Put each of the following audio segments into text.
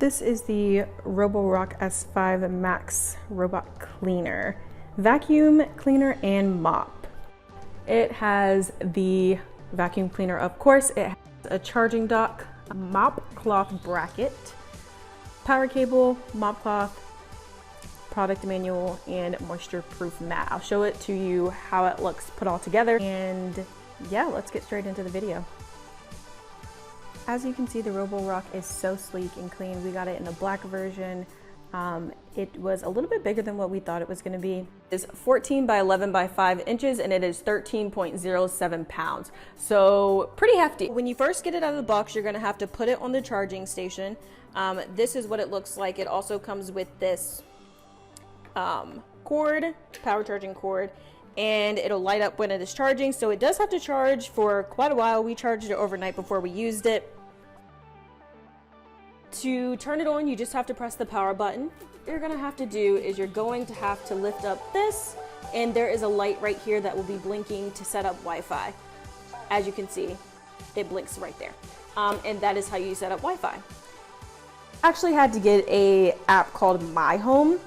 This is the Roborock S5 Max Robot Cleaner, vacuum cleaner and mop. It has the vacuum cleaner, of course. It has a charging dock, a mop cloth bracket, power cable, mop cloth, product manual, and moisture proof mat. I'll show it to you how it looks put all together, and yeah, let's get straight into the video. As you can see, the Roborock is so sleek and clean. We got it in the black version. It was a little bit bigger than what we thought it was going to be. It's 14 by 11 by 5 inches, and it is 13.07 pounds. So pretty hefty. When you first get it out of the box, you're going to have to put it on the charging station. This is what it looks like. It also comes with this cord, power charging cord, and it'll light up when it is charging. So it does have to charge for quite a while. We charged it overnight before we used it. To turn it on, you just have to press the power button. What you're gonna have to do is you're going to have to lift up this, and there is a light right here that will be blinking to set up Wi-Fi. As you can see, it blinks right there. And that is how you set up Wi-Fi. I actually had to get a app called My Home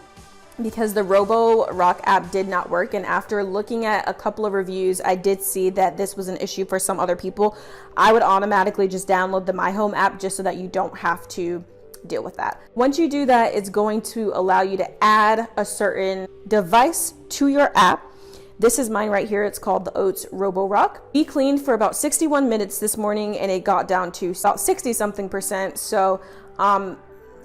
because the Roborock app did not work, and after looking at a couple of reviews, I did see that this was an issue for some other people. I would automatically just download the My Home app just so that you don't have to deal with that. Once you do that, it's going to allow you to add a certain device to your app. This is mine right here. It's called the Oats Roborock. We cleaned for about 61 minutes this morning, and it got down to about 60 something percent. So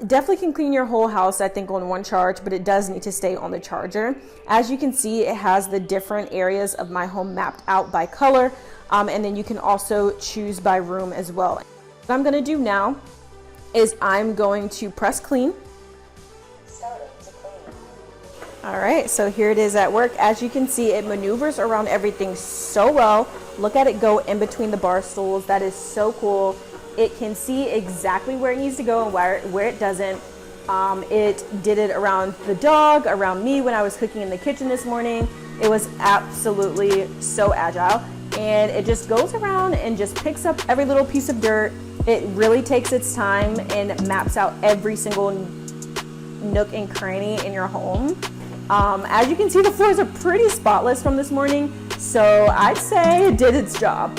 definitely can clean your whole house, I think, on one charge, but it does need to stay on the charger. As you can see, it has the different areas of my home mapped out by color, and then you can also choose by room as well. What I'm going to do now is I'm going to press clean. All right, so here it is at work. As you can see, it maneuvers around everything so well. Look at it go in between the bar stools. That is so cool. It can see exactly where it needs to go and where it doesn't. It did it around the dog, around me when I was cooking in the kitchen this morning. It was absolutely so agile. And it just goes around and just picks up every little piece of dirt. It really takes its time and maps out every single nook and cranny in your home. As you can see, the floors are pretty spotless from this morning. So I'd say it did its job.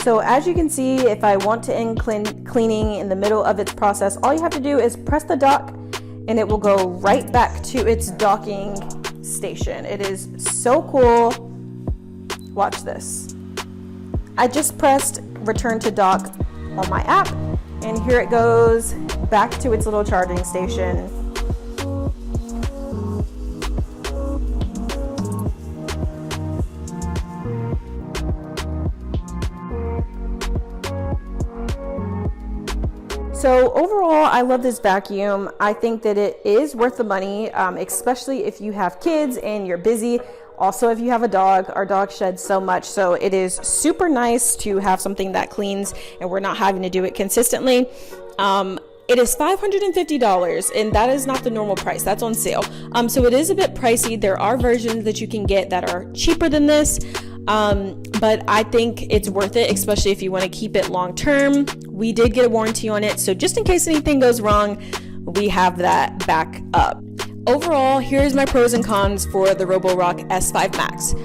So as you can see, if I want to end cleaning in the middle of its process, all you have to do is press the dock and it will go right back to its docking station. It is so cool. Watch this. I just pressed return to dock on my app, and here it goes back to its little charging station. So overall, I love this vacuum. I think that it is worth the money, especially if you have kids and you're busy. Also, if you have a dog, our dog sheds so much. So it is super nice to have something that cleans and we're not having to do it consistently. It is $550, and that is not the normal price. That's on sale. So it is a bit pricey. There are versions that you can get that are cheaper than this. But I think it's worth it, especially if you want to keep it long term. We did get a warranty on it, so just in case anything goes wrong, we have that back up. Overall, here's my pros and cons for the Roborock S5 Max.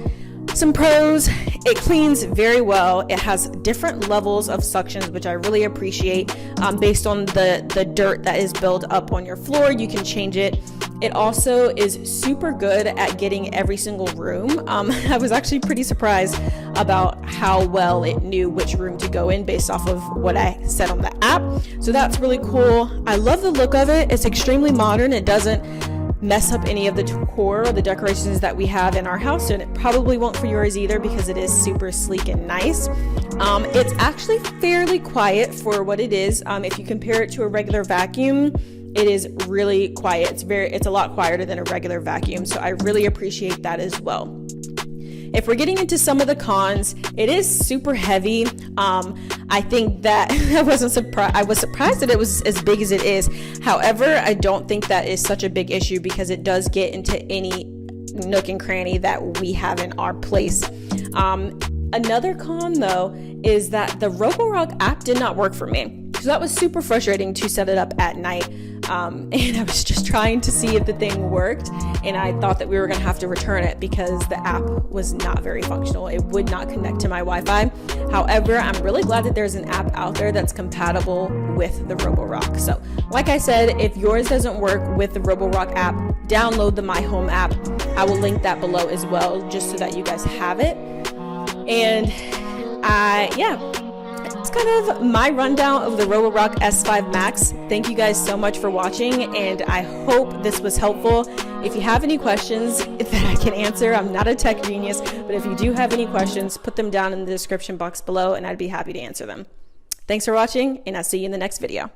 Some pros: it cleans very well. It has different levels of suctions, which I really appreciate. Based on the dirt that is built up on your floor, you can change it It also is super good at getting every single room. I was actually pretty surprised about how well it knew which room to go in based off of what I said on the app. So that's really cool. I love the look of it. It's extremely modern. It doesn't mess up any of the decor or the decorations that we have in our house, and it probably won't for yours either because it is super sleek and nice. It's actually fairly quiet for what it is. If you compare it to a regular vacuum, it is really quiet. It's a lot quieter than a regular vacuum, so I really appreciate that as well. If we're getting into some of the cons, it is super heavy. I think that I was surprised that it was as big as it is. However, I don't think that is such a big issue because it does get into any nook and cranny that we have in our place. Another con though is that the Roborock app did not work for me. So that was super frustrating to set it up at night. And I was just trying to see if the thing worked, and I thought that we were going to have to return it because the app was not very functional. It would not connect to my Wi-Fi. However, I'm really glad that there's an app out there that's compatible with the Roborock. So like I said, if yours doesn't work with the Roborock app, download the My Home app. I will link that below as well, just so that you guys have it. And it's kind of my rundown of the Roborock S5 Max. Thank you guys so much for watching, and I hope this was helpful. If you have any questions that I can answer, I'm not a tech genius, but if you do have any questions, put them down in the description box below and I'd be happy to answer them. Thanks for watching, and I'll see you in the next video.